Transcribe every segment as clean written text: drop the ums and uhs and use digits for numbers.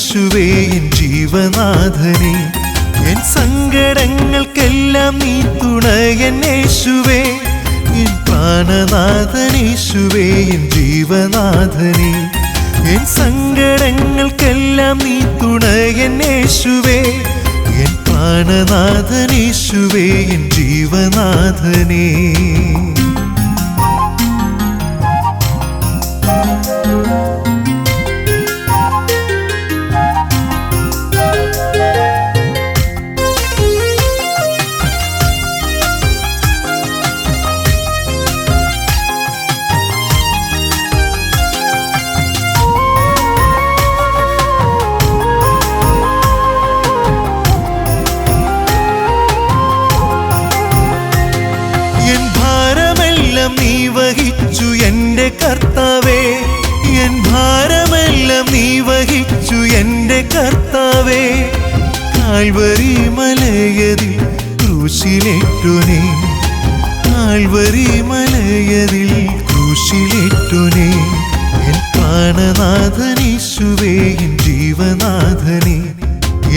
യേശുവേ എൻ ജീവനാഥനേ എൻ സങ്കടങ്ങൾക്കെല്ലാം നീ തുണയൻ യേശുവേ എൻ പ്രാണനാഥൻ യേശുവേ എൻ ജീവനാഥനേ എൻ സങ്കടങ്ങൾക്കെല്ലാം നീ തുണയൻ യേശുവേ എൻ പ്രാണനാഥൻ യേശുവേ എൻ ജീവനാഥനേ നീ വഹിച്ചു എൻ്റെ കർത്താവേ എൻ ഭാരമെല്ലാം നീ വഹിച്ചു എൻ്റെ കർത്താവേ കാൽവരി മലയതിൽ ക്രൂശിലേറ്റോനേ കാൽവരി മലയതിൽ ക്രൂശിലേറ്റോനേ എൻ പ്രാണനാഥൻ യേശുവേ എൻ ജീവനാഥനേ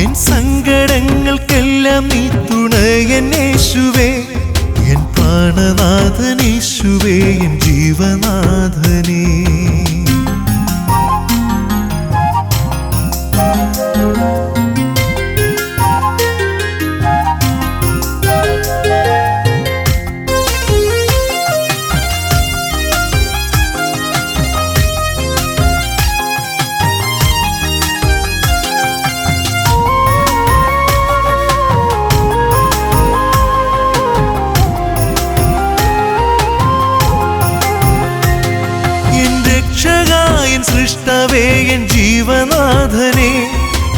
എൻ സങ്കടങ്ങൾക്കെല്ലാം നീ തുണയൻ യേശുവേ എൻ പ്രാണനാഥൻ യേശുവേ എൻ ജീവനാഥനേ രക്ഷകായൻ സൃഷ്ടവേ എൻ ജീവനാഥനേ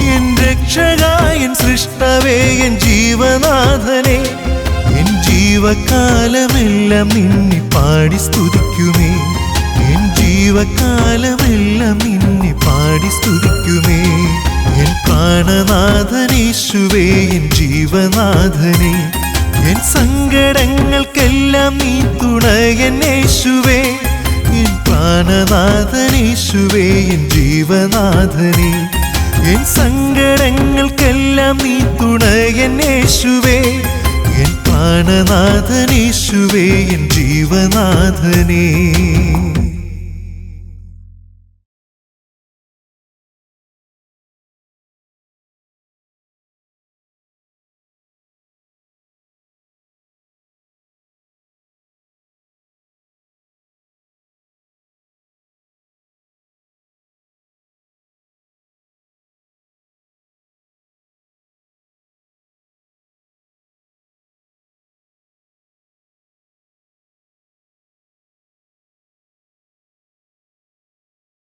എൻ രക്ഷകായൻ സൃഷ്ടവേ എൻ ജീവനാഥനേ എൻ ജീവകാലമെല്ലാം നിന്നെ പാടി സ്തുതിക്കുമേ എൻ ജീവകാലമെല്ലാം നിന്നെ പാടി സ്തുതിക്കുമേ എൻ പ്രാണനാഥൻ യേശുവേ എൻ ജീവനാഥനേ എൻ സങ്കടങ്ങൾക്കെല്ലാം നീ തുണയൻ യേശുവേ എൻ പ്രാണനാഥൻ യേശുവേ എൻ ജീവനാഥനേ എൻ സങ്കടങ്ങൾക്കെല്ലാം നീ തുണയൻ യേശുവേ എൻ പ്രാണനാഥൻ യേശുവേ എൻ ജീവനാഥനേ